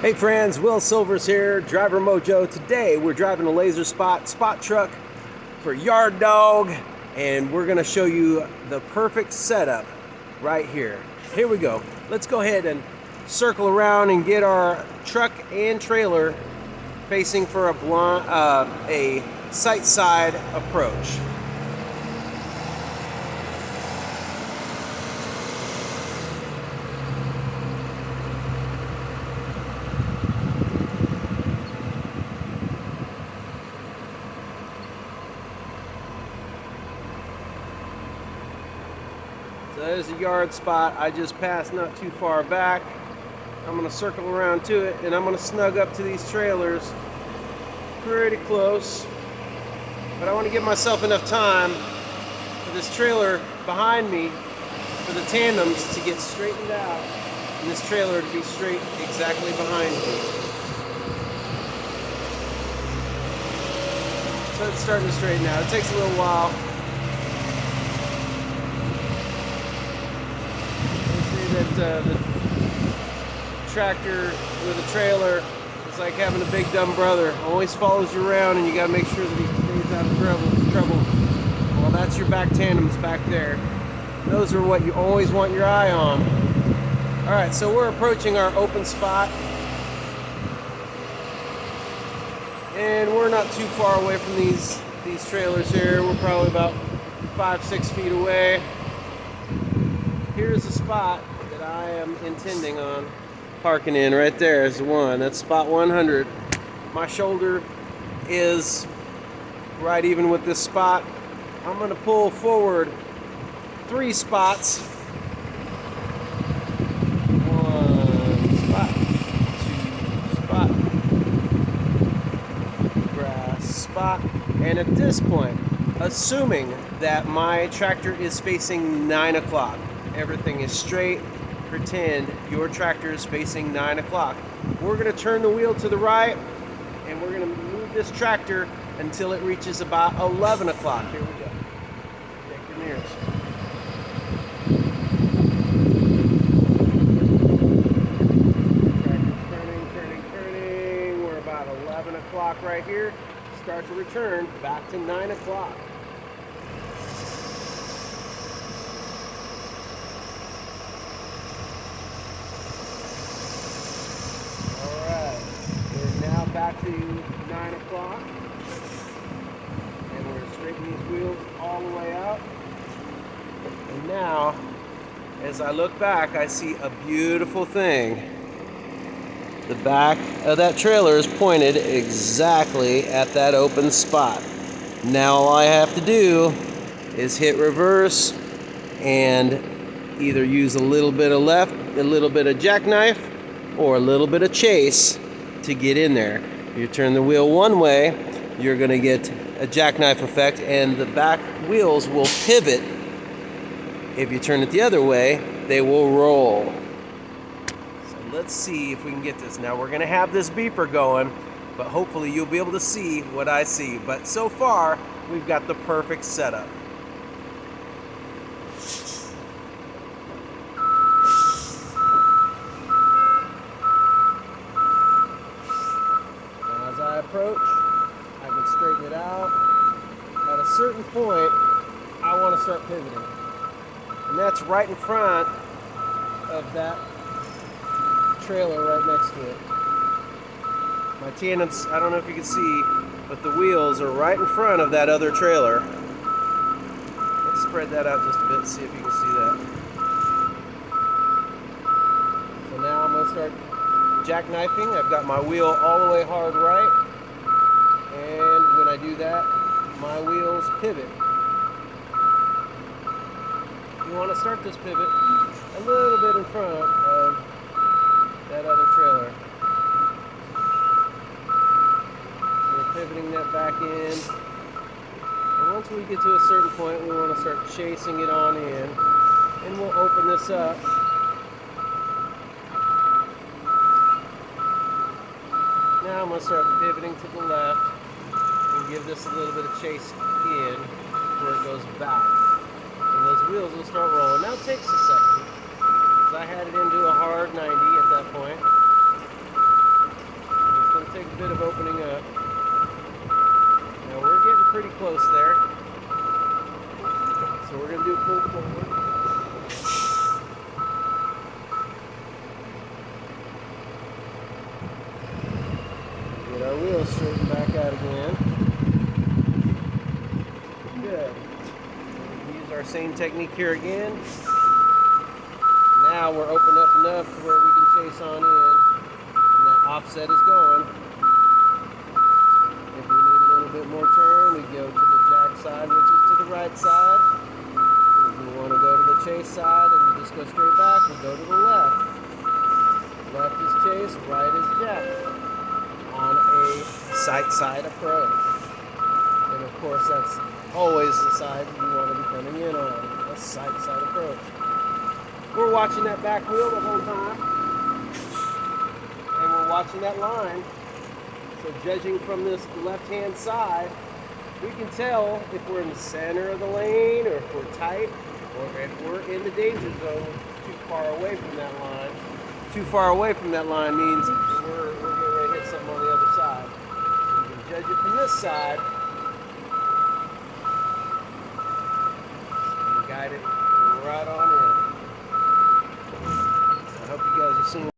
Hey friends, Will Silvers here, Driver Mojo. Today we're driving a laser spot truck for Yard Dog, and we're gonna show you the perfect setup right here. Here we go. Let's go ahead and circle around and get our truck and trailer facing for a sight side approach. So there's a yard spot I just passed not too far back. I'm going to circle around to it, and I'm going to snug up to these trailers pretty close. But I want to give myself enough time for this trailer behind me, for the tandems to get straightened out, and this trailer to be straight exactly behind me. So it's starting to straighten out. It takes a little while. That the tractor with a trailer is like having a big dumb brother. Always follows you around, and you got to make sure that he stays out of trouble. Well, that's your back tandems back there. Those are what you always want your eye on. All right, so we're approaching our open spot, and we're not too far away from these trailers here. We're probably about 5-6 feet away. Here's a spot that I am intending on parking in. Right there is the one. That's spot 100. My shoulder is right even with this spot. I'm going to pull forward 3 spots. 1 spot, 2 spot, grass spot. And at this point, assuming that my tractor is facing 9 o'clock, everything is straight, pretend your tractor is facing 9 o'clock. We're going to turn the wheel to the right, and we're going to move this tractor until it reaches about 11 o'clock. Here we go. Check your mirrors. Tractor's turning. We're about 11 o'clock right here. Start to return back to 9 o'clock. Back to 9 o'clock, and we're straightening these wheels all the way out. And now, as I look back, I see a beautiful thing. The back of that trailer is pointed exactly at that open spot. Now all I have to do is hit reverse and either use a little bit of left, a little bit of jackknife, or a little bit of chase to get in there. You turn the wheel one way, you're going to get a jackknife effect, and the back wheels will pivot. If you turn it the other way, they will roll. So let's see if we can get this. Now we're going to have this beeper going, but hopefully you'll be able to see what I see. But so far, we've got the perfect setup. As I approach, I can straighten it out. At a certain point, I want to start pivoting. And that's right in front of that trailer right next to it. My tandems, I don't know if you can see, but the wheels are right in front of that other trailer. Let's spread that out just a bit and see if you can see that. So now I'm going to start jackknifing. I've got my wheel all the way hard right, and when I do that, my wheels pivot. You want to start this pivot a little bit in front of that other trailer. So we're pivoting that back in, and once we get to a certain point, we want to start chasing it on in, and we'll open this up. Now I'm going to start pivoting to the left and give this a little bit of chase in where it goes back. And those wheels will start rolling. Now it takes a second, because I had it into a hard 90 at that point. pull forward. Get our wheels straightened back out again. Good. We use our same technique here again. Now we're open up enough to where we can chase on in. And that offset is going. If we need a little bit more turn, we go to the jack side, which is to the right side. If we want to go to the chase side and just go straight back, we go to the left. Left is chase, right is jack. On a sight-side approach. And of course, that's always the side you want to be coming in on, a sight-side approach. We're watching that back wheel the whole time, and we're watching that line. So judging from this left-hand side, we can tell if we're in the center of the lane, or if we're tight, or if we're in the danger zone, too far away from that line. Too far away from that line means we're getting ready to hit something on the other side. So you can judge it from this side and guide it right on in. I hope you guys are seeing